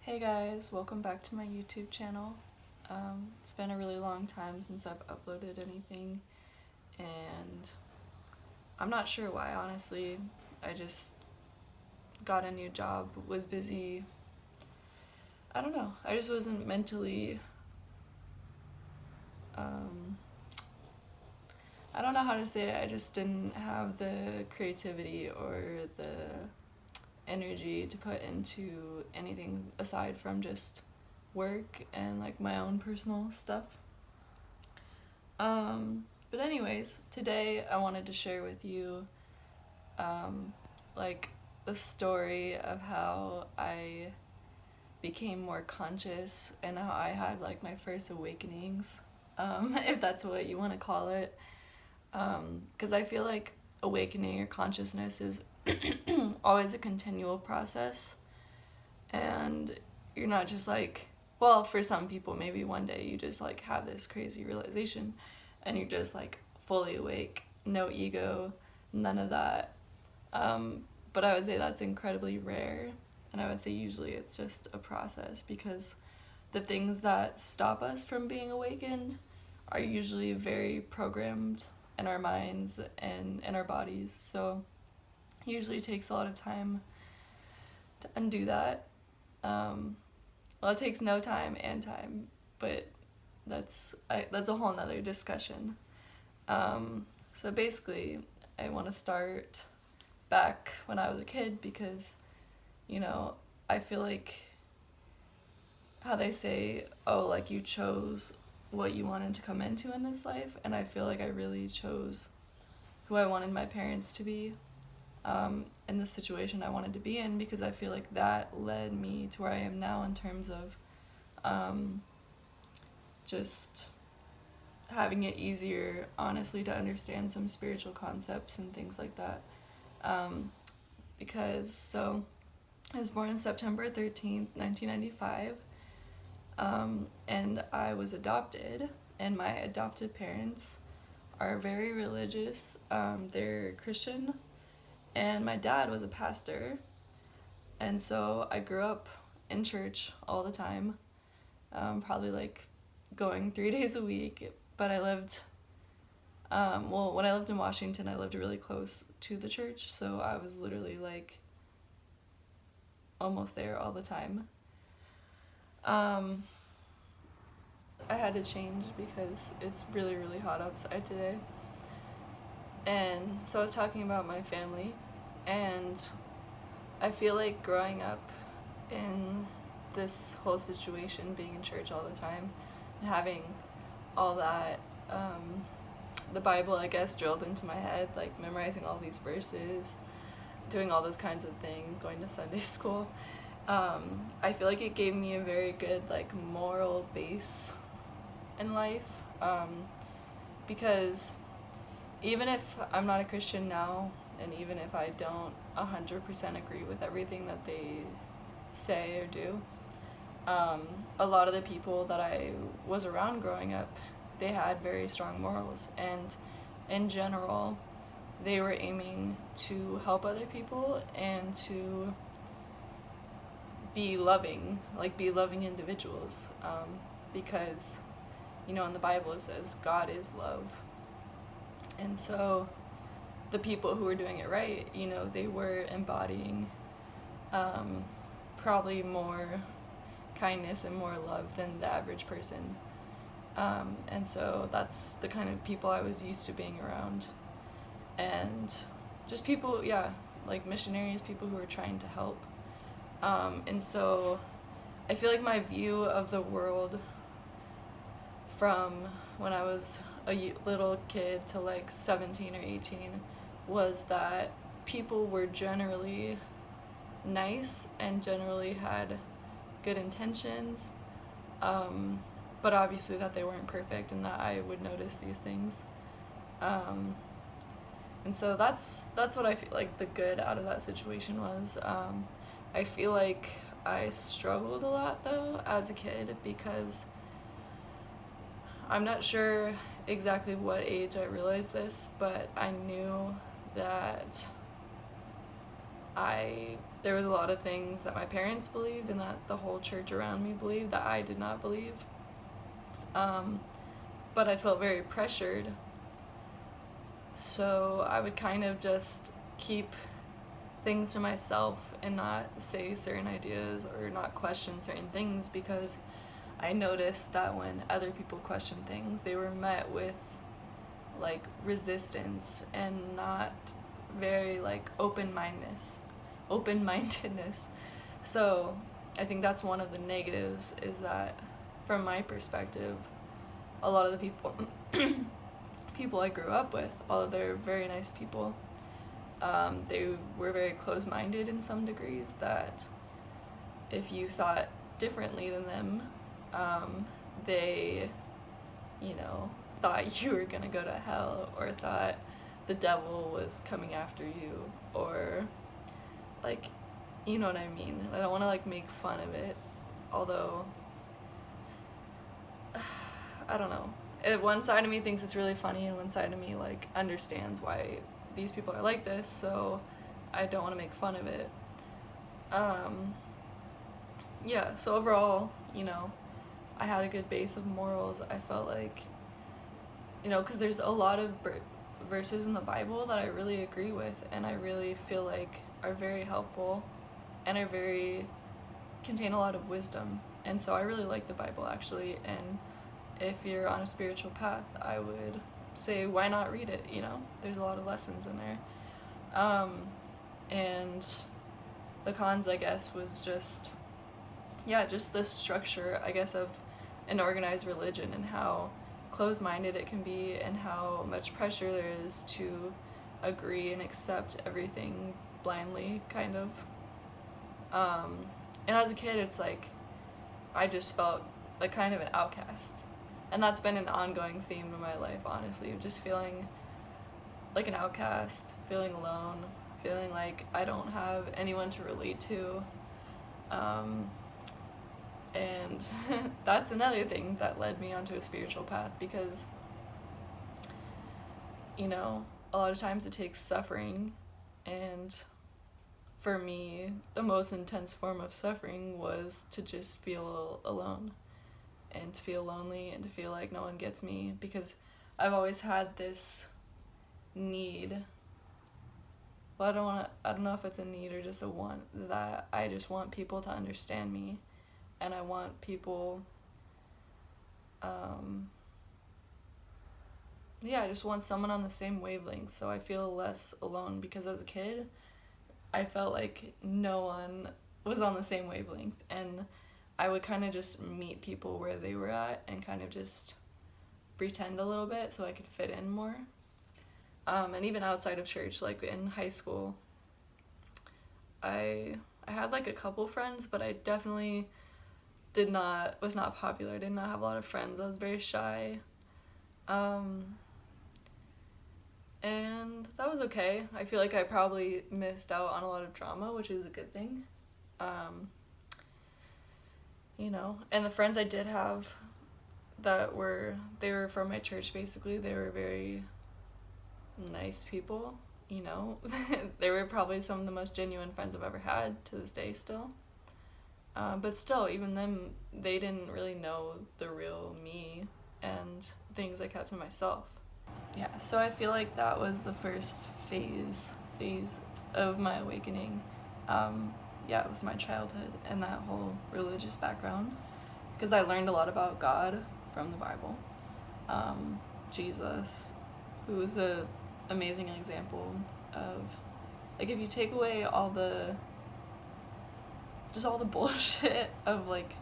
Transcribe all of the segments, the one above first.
Hey guys, welcome back to my YouTube channel. It's been a really long time since I've uploaded anything, and I'm not sure why, honestly. I just got a new job, was busy. I don't know. I just wasn't mentally. Um, I don't know how to say it. I just didn't have the creativity or the energy to put into anything aside from just work and like my own personal stuff. But anyways, today I wanted to share with you like the story of how I became more conscious and how I had like my first awakenings, if that's what you want to call it. Because I feel like awakening your consciousness is always a continual process, and you're not just like, well, for some people maybe one day you just like have this crazy realization and you're just like fully awake, no ego, none of that. But I would say that's incredibly rare, and I would say usually it's just a process, because the things that stop us from being awakened are usually very programmed in our minds and in our bodies. So it usually takes a lot of time to undo that. Well, it takes no time and time, but that's a whole nother discussion. So basically, I want to start back when I was a kid, because, you know, I feel like how they say, oh, like you chose what you wanted to come into in this life, and I feel like I really chose who I wanted my parents to be, in the situation I wanted to be in, because I feel like that led me to where I am now in terms of just having it easier, honestly, to understand some spiritual concepts and things like that. Because, so, I was born on September 13th, 1995, and I was adopted, and my adopted parents are very religious. They're Christian, and my dad was a pastor, and so I grew up in church all the time, probably like going 3 days a week. But I lived, well, when I lived in Washington, I lived really close to the church, so I was literally like almost there all the time. I had to change because it's really, really hot outside today. And so I was talking about my family, and I feel like growing up in this whole situation, being in church all the time, and having all that, the Bible, I guess, drilled into my head, like memorizing all these verses, doing all those kinds of things, going to Sunday school. I feel like it gave me a very good like moral base in life, because even if I'm not a Christian now, and even if I don't 100% agree with everything that they say or do, a lot of the people that I was around growing up, they had very strong morals, and in general, they were aiming to help other people and to be loving individuals, because, you know, in the Bible it says God is love. And so the people who were doing it right, you know, they were embodying probably more kindness and more love than the average person. And so that's the kind of people I was used to being around. And just people, yeah, like missionaries, people who are trying to help. And so I feel like my view of the world from when I was a little kid to like 17 or 18 was that people were generally nice and generally had good intentions, but obviously that they weren't perfect and that I would notice these things. And so that's what I feel like the good out of that situation was. I feel like I struggled a lot though as a kid, because I'm not sure exactly what age I realized this, but I knew that I there was a lot of things that my parents believed and that the whole church around me believed that I did not believe. But I felt very pressured. So I would kind of just keep things to myself and not say certain ideas or not question certain things, because I noticed that when other people questioned things, they were met with like resistance and not very like open-mindedness. So I think that's one of the negatives, is that from my perspective, a lot of the people I grew up with, although they're very nice people, they were very close-minded in some degrees, that if you thought differently than them, they, thought you were gonna go to hell, or thought the devil was coming after you, or like, you know what I mean? I don't want to like make fun of it, although I don't know. One side of me thinks it's really funny, and one side of me like understands why these people are like this, so I don't want to make fun of it. So overall, I had a good base of morals. I felt like, because there's a lot of verses in the Bible that I really agree with, and I really feel like are very helpful and contain a lot of wisdom. And so I really like the Bible, actually, and if you're on a spiritual path, I would say, why not read it? There's a lot of lessons in there. And the cons, I guess, was just the structure, I guess, of an organized religion, and how closed-minded it can be, and how much pressure there is to agree and accept everything blindly, kind of. And as a kid, it's like, I just felt like kind of an outcast. And that's been an ongoing theme in my life, honestly, of just feeling like an outcast, feeling alone, feeling like I don't have anyone to relate to. And that's another thing that led me onto a spiritual path, because, a lot of times it takes suffering, and for me, the most intense form of suffering was to just feel alone, and to feel lonely, and to feel like no one gets me, because I've always had this need. Well, I don't know if it's a need or just a want, that I just want people to understand me, and I want people, I just want someone on the same wavelength, so I feel less alone, because as a kid, I felt like no one was on the same wavelength, and I would kind of just meet people where they were at and kind of just pretend a little bit so I could fit in more. And even outside of church, like in high school, I had like a couple friends, but I definitely was not popular. I did not have a lot of friends. I was very shy. And that was okay. I feel like I probably missed out on a lot of drama, which is a good thing. And the friends I did have they were from my church, basically. They were very nice people, They were probably some of the most genuine friends I've ever had to this day still. But still, even them, they didn't really know the real me, and things I kept to myself. Yeah, so I feel like that was the first phase of my awakening. It was my childhood and that whole religious background, because I learned a lot about God from the Bible. Jesus, who is a amazing example of, like, if you take away all the bullshit of like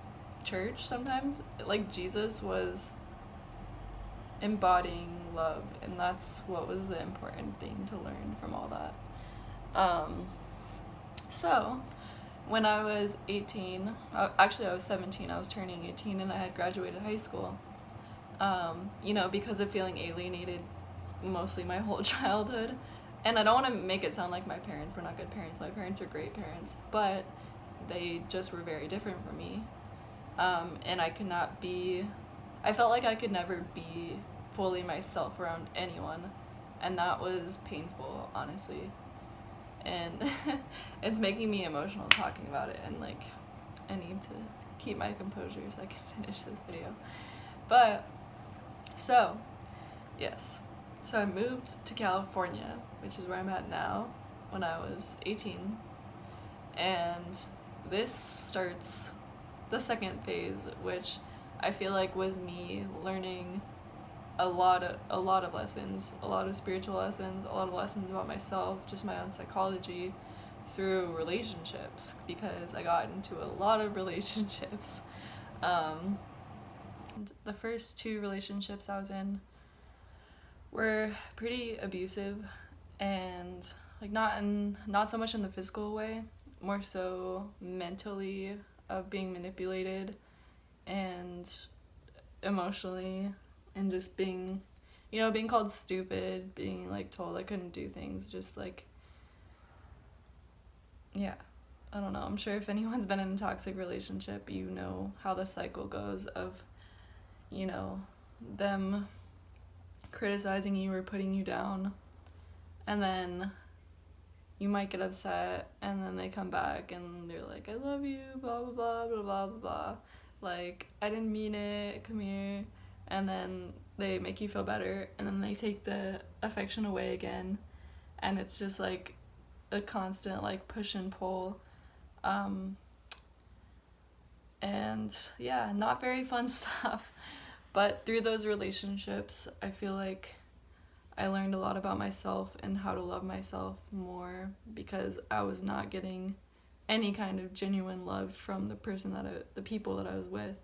church sometimes, like, Jesus was embodying love, and that's what was the important thing to learn from all that. So when I was 18, actually I was 17, I was turning 18, and I had graduated high school, because of feeling alienated mostly my whole childhood. And I don't want to make it sound like my parents were not good parents. My parents are great parents, but they just were very different from me. And I felt like I could never be fully myself around anyone, and that was painful, honestly. and it's making me emotional talking about it, and like I need to keep my composure so I can finish this video. But so yes, so I moved to California, which is where I'm at now, when I was 18, and this starts the second phase, which I feel like was me learning a lot of lessons, a lot of spiritual lessons, a lot of lessons about myself, just my own psychology, through relationships, because I got into a lot of relationships. The first 2 relationships I was in were pretty abusive, and like not so much in the physical way, more so mentally, of being manipulated and emotionally, and just being being called stupid, being like told I couldn't do things, just like, yeah, I don't know. I'm sure if anyone's been in a toxic relationship, you know how the cycle goes of, them criticizing you or putting you down, and then you might get upset, and then they come back and they're like, I love you, blah blah blah blah blah blah blah, like, I didn't mean it, come here, and then they make you feel better, and then they take the affection away again, and it's just like a constant like push and pull, and yeah, not very fun stuff. But through those relationships, I feel like I learned a lot about myself and how to love myself more, because I was not getting any kind of genuine love from the people that I was with,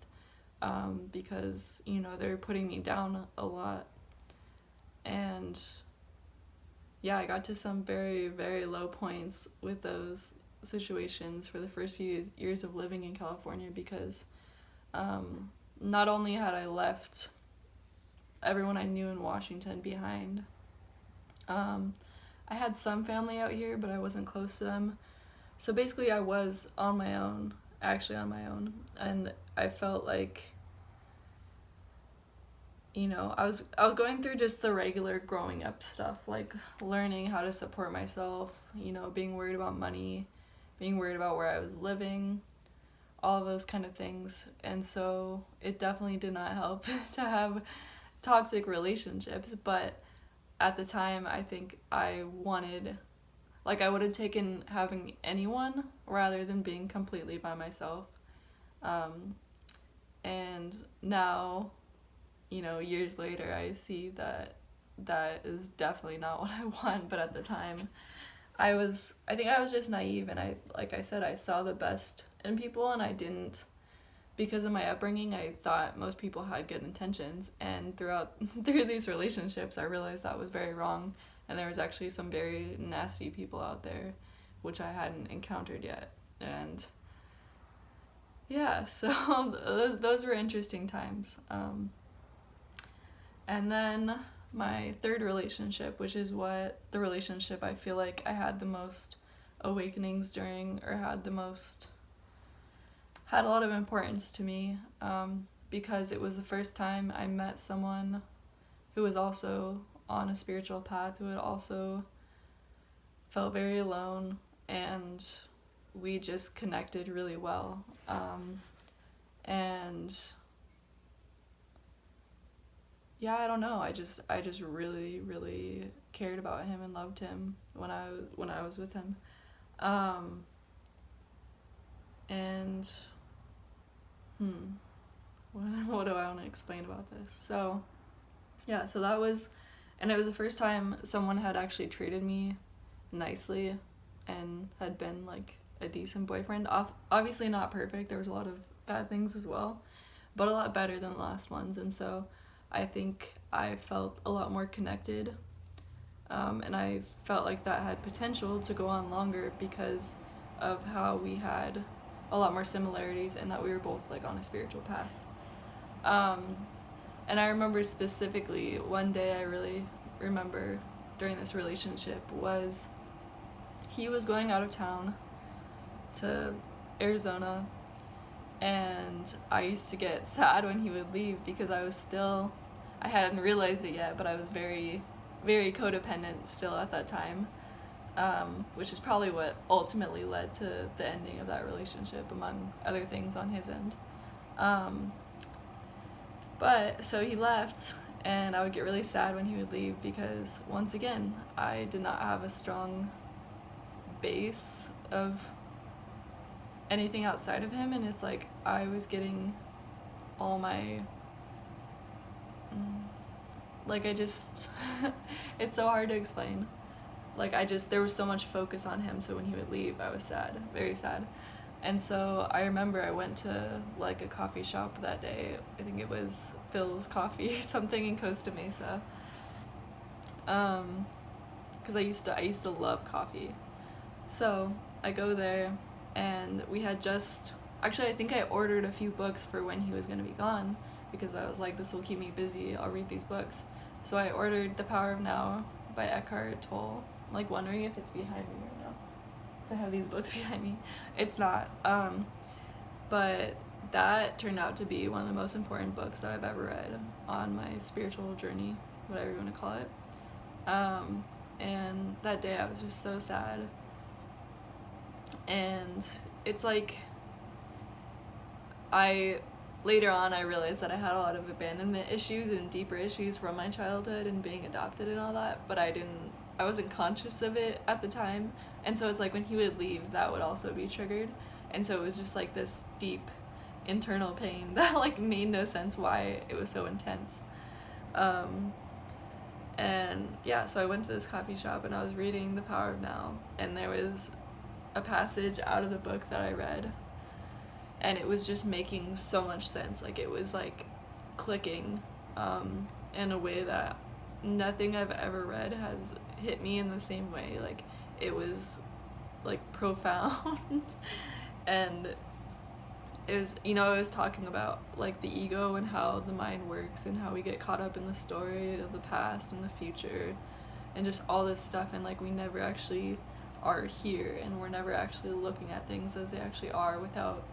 because they were putting me down a lot. And yeah, I got to some very, very low points with those situations for the first few years of living in California, because not only had I left everyone I knew in Washington behind, I had some family out here, but I wasn't close to them. So basically I was on my own, and I felt like, I was going through just the regular growing up stuff, like learning how to support myself, being worried about money, being worried about where I was living, all of those kind of things. And so it definitely did not help to have toxic relationships, but at the time I think I would have taken having anyone rather than being completely by myself. And now, years later, I see that is definitely not what I want. But at the time, I think I was just naive, and like I said, I saw the best in people, and I didn't, because of my upbringing, I thought most people had good intentions, and through these relationships, I realized that was very wrong, and there was actually some very nasty people out there, which I hadn't encountered yet. And yeah, so those were interesting times. And then my third relationship, which is the relationship I feel like I had the most awakenings during, or had a lot of importance to me, because it was the first time I met someone who was also on a spiritual path, who had also felt very alone, and we just connected really well. And yeah, I don't know. I just really, really cared about him and loved him when I was with him. And what do I want to explain about this? So yeah, so that was, and it was the first time someone had actually treated me nicely and had been like a decent boyfriend. Obviously not perfect. There was a lot of bad things as well, but a lot better than the last ones. And so I think I felt a lot more connected, and I felt like that had potential to go on longer because of how we had a lot more similarities, and that we were both like on a spiritual path. And I remember specifically one day I really remember during this relationship was he was going out of town to Arizona, and I used to get sad when he would leave, because I hadn't realized it yet, but I was very, very codependent still at that time. which is probably what ultimately led to the ending of that relationship, among other things on his end. But so he left, and I would get really sad when he would leave because, once again, I did not have a strong base of anything outside of him, and it's like I was getting all my like I just it's so hard to explain. Like there was so much focus on him, so when he would leave I was sad, very sad. And so I remember I went to like a coffee shop that day. I think it was Phil's Coffee or something in Costa Mesa. Because I used to love coffee. So I go there, and we had actually I think I ordered a few books for when he was going to be gone, because I was like, this will keep me busy, I'll read these books. So I ordered The Power of Now by Eckhart Tolle. I'm like wondering if it's behind me right now, because I have these books behind me. It's not. But that turned out to be one of the most important books that I've ever read on my spiritual journey, whatever you want to call it. And that day I was just so sad. And it's like, later on I realized that I had a lot of abandonment issues and deeper issues from my childhood and being adopted and all that, but I wasn't conscious of it at the time. And so it's like when he would leave, that would also be triggered. And so it was just like this deep internal pain that like made no sense why it was so intense. And yeah, so I went to this coffee shop and I was reading The Power of Now, and there was a passage out of the book that I read, and it was just making so much sense. Like it was like clicking in a way that nothing I've ever read has hit me in the same way. Like it was like profound. And it was, it was talking about like the ego and how the mind works and how we get caught up in the story of the past and the future and just all this stuff, and like we never actually are here, and we're never actually looking at things as they actually are without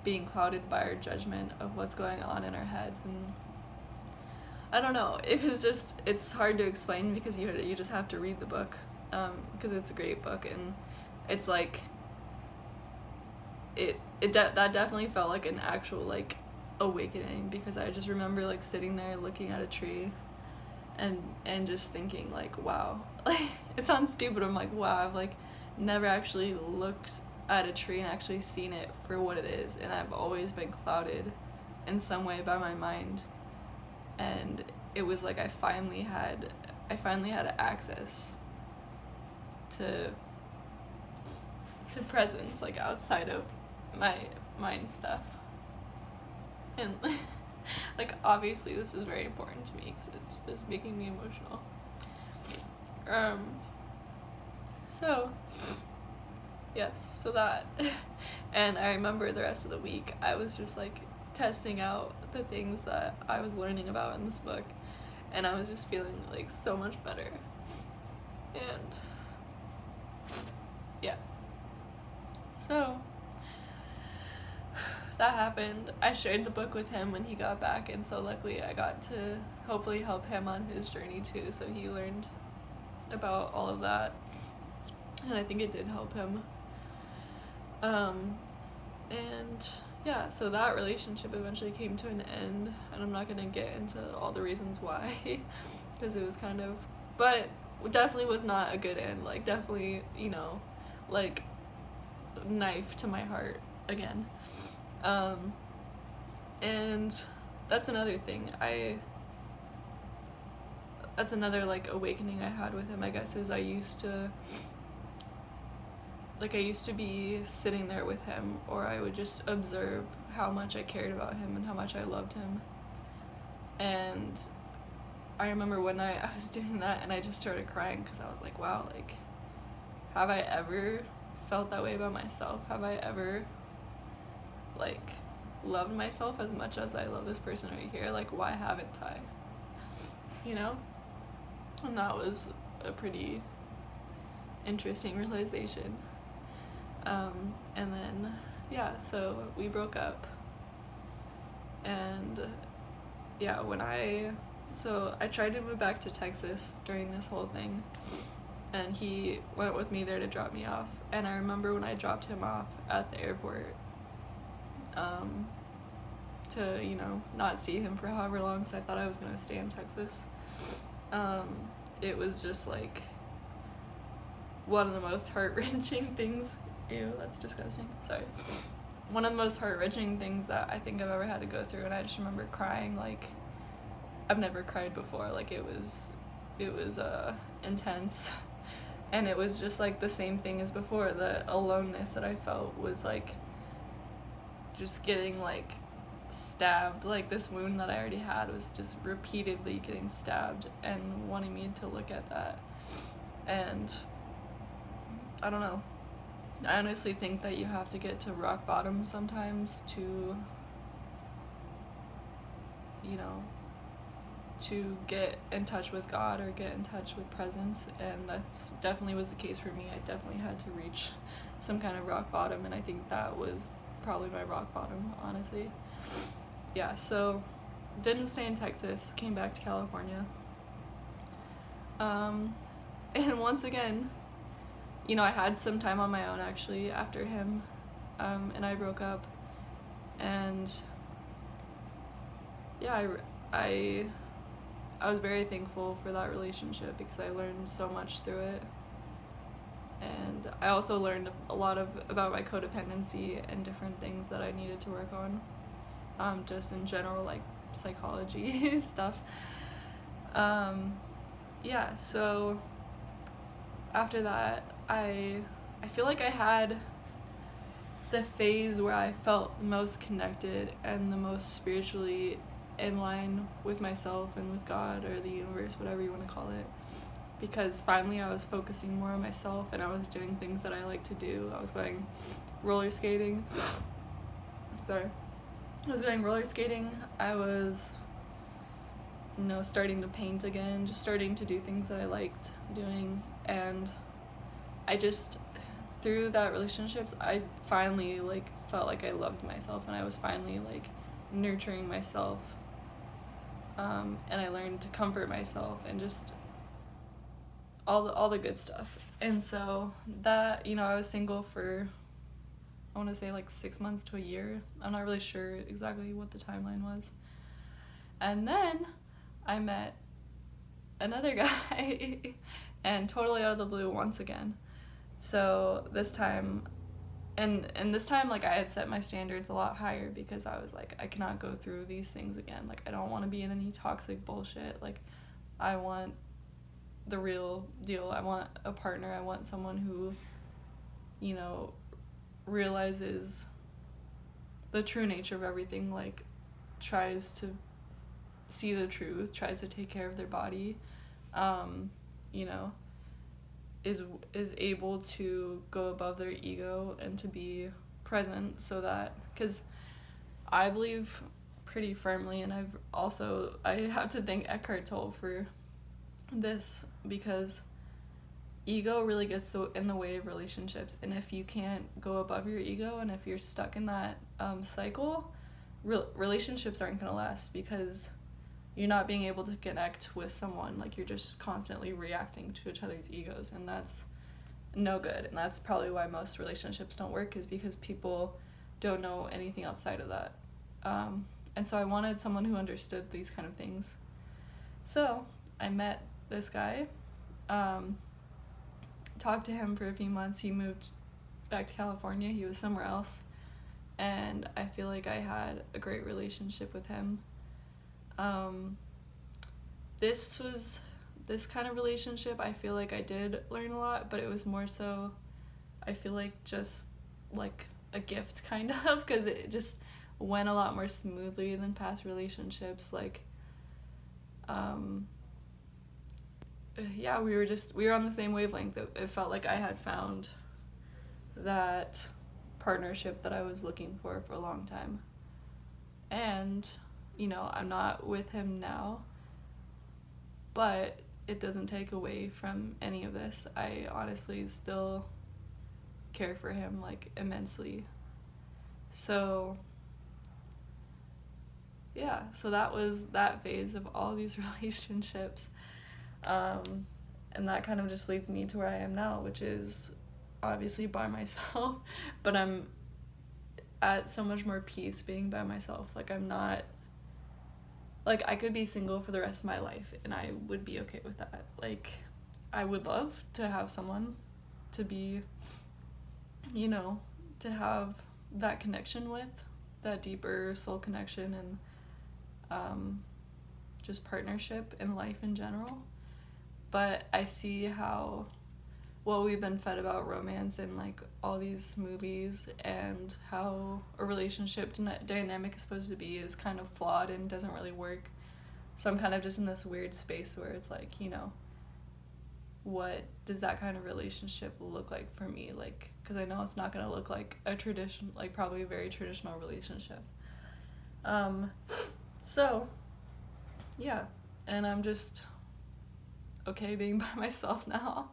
being clouded by our judgment of what's going on in our heads. And I don't know, it's hard to explain because you just have to read the book, because it's a great book, and it's like that definitely felt like an actual like awakening, because I just remember like sitting there looking at a tree and just thinking like, wow, like it sounds stupid, I'm like, wow, I've like never actually looked at a tree and actually seen it for what it is, and I've always been clouded in some way by my mind. And it was like I finally had access to presence, like outside of my mind stuff. And like obviously this is very important to me because it's just making me emotional. So yes, so that and I remember the rest of the week I was just like testing out the things that I was learning about in this book, and I was just feeling like so much better. And yeah, so that happened. I shared the book with him when he got back, and so luckily I got to hopefully help him on his journey too, so he learned about all of that, and I think it did help him. And yeah, so that relationship eventually came to an end, and I'm not gonna get into all the reasons why because it was kind of, but definitely was not a good end, like definitely, like knife to my heart again. And that's another thing that's another like awakening I had with him, I guess, is I used to be sitting there with him, or I would just observe how much I cared about him and how much I loved him. And I remember one night I was doing that and I just started crying because I was like, wow, like, have I ever felt that way about myself? Have I ever, like, loved myself as much as I love this person right here? Like, why haven't I? And that was a pretty interesting realization. And then, yeah, so we broke up. And yeah, I tried to move back to Texas during this whole thing. and he went with me there to drop me off. And I remember when I dropped him off at the airport, to, you know, not see him for however long because I thought I was going to stay in Texas. It was just like one of the most heart-wrenching things. Ew, that's disgusting. Sorry. One of the most heart-wrenching things that I think I've ever had to go through, and I just remember crying like I've never cried before. Like it was intense, and it was just like the same thing as before. The aloneness that I felt was like just getting like stabbed. Like this wound that I already had was just repeatedly getting stabbed and wanting me to look at that. And I don't know, I honestly think that you have to get to rock bottom sometimes to, you know, to get in touch with God or get in touch with presence. And that's definitely was the case for me. I definitely had to reach some kind of rock bottom, and I think that was probably my rock bottom, honestly. Yeah, so didn't stay in Texas, came back to California. And once again, you know, I had some time on my own actually after him, and I broke up. And yeah, I was very thankful for that relationship because I learned so much through it. And I also learned a lot about my codependency and different things that I needed to work on, just in general, like psychology stuff. Yeah, so after that, I feel like I had the phase where I felt the most connected and the most spiritually in line with myself and with God or the universe, whatever you want to call it. Because finally I was focusing more on myself and I was doing things that I like to do. I was going roller skating. Sorry. I was going roller skating. I was, you know, starting to paint again, just starting to do things that I liked doing. And I just, through that relationships, I finally like felt like I loved myself, and I was finally like nurturing myself. And I learned to comfort myself and just all the good stuff. And so that, you know, I was single for, I want to say like 6 months to a year. I'm not really sure exactly what the timeline was. And then I met another guy and totally out of the blue once again. So this time, and this time, like, I had set my standards a lot higher because I was like, I cannot go through these things again. Like, I don't want to be in any toxic bullshit. Like, I want the real deal. I want a partner. I want someone who, you know, realizes the true nature of everything, like, tries to see the truth, tries to take care of their body, you know, is able to go above their ego and to be present, so that, because I believe pretty firmly, and I have to thank Eckhart Tolle for this, because ego really gets in the way of relationships. And if you can't go above your ego, and if you're stuck in that cycle, relationships aren't going to last, because you're not being able to connect with someone. Like, you're just constantly reacting to each other's egos, and that's no good. And that's probably why most relationships don't work, is because people don't know anything outside of that. And so I wanted someone who understood these kind of things. So I met this guy, talked to him for a few months. He moved back to California. He was somewhere else. And I feel like I had a great relationship with him. This kind of relationship, I feel like I did learn a lot, but it was more so, I feel like, just like a gift, kind of, because it just went a lot more smoothly than past relationships. Like, yeah, we were on the same wavelength. It felt like I had found that partnership that I was looking for a long time. And, you know, I'm not with him now, but it doesn't take away from any of this. I honestly still care for him, like, immensely. So yeah, so that was that phase of all these relationships. And that kind of just leads me to where I am now, which is obviously by myself, but I'm at so much more peace being by myself. Like, I'm not, like, I could be single for the rest of my life and I would be okay with that. Like, I would love to have someone to be, you know, to have that connection with, that deeper soul connection, and just partnership in life in general. But I see how what we've been fed about romance in like all these movies, and how a relationship dynamic is supposed to be, is kind of flawed and doesn't really work. So I'm kind of just in this weird space where it's like, you know, what does that kind of relationship look like for me? Like, because I know it's not going to look like a tradition, like probably a very traditional relationship. So yeah, and I'm just okay being by myself now.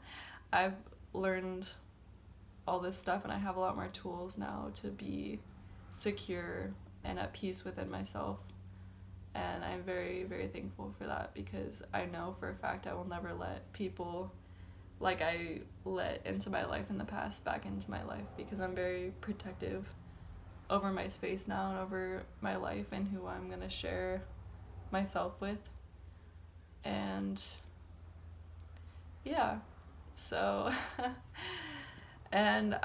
I've learned all this stuff and I have a lot more tools now to be secure and at peace within myself. And I'm very, very thankful for that, because I know for a fact I will never let people like I let into my life in the past back into my life, because I'm very protective over my space now and over my life and who I'm going to share myself with. And yeah, so and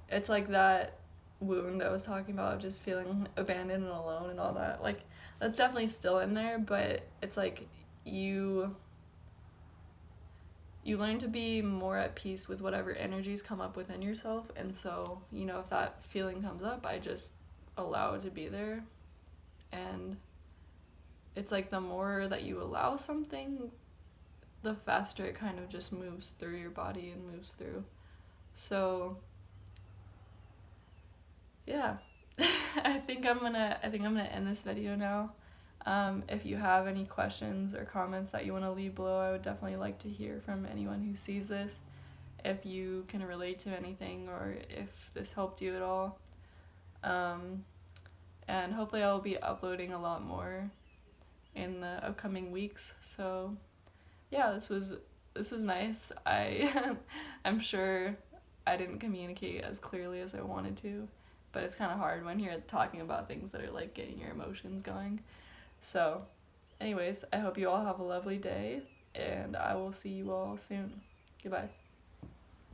it's like that wound I was talking about, just feeling abandoned and alone and all that, like that's definitely still in there, but it's like you learn to be more at peace with whatever energies come up within yourself. And so, you know, if that feeling comes up, I just allow it to be there. And it's like the more that you allow something, the faster it kind of just moves through your body and moves through. So yeah. I think I'm gonna end this video now. If you have any questions or comments that you want to leave below, I would definitely like to hear from anyone who sees this, if you can relate to anything or if this helped you at all. And hopefully I'll be uploading a lot more in the upcoming weeks. So yeah, this was nice. I'm sure I didn't communicate as clearly as I wanted to, but it's kind of hard when you're talking about things that are like getting your emotions going. So anyways, I hope you all have a lovely day, and I will see you all soon. Goodbye.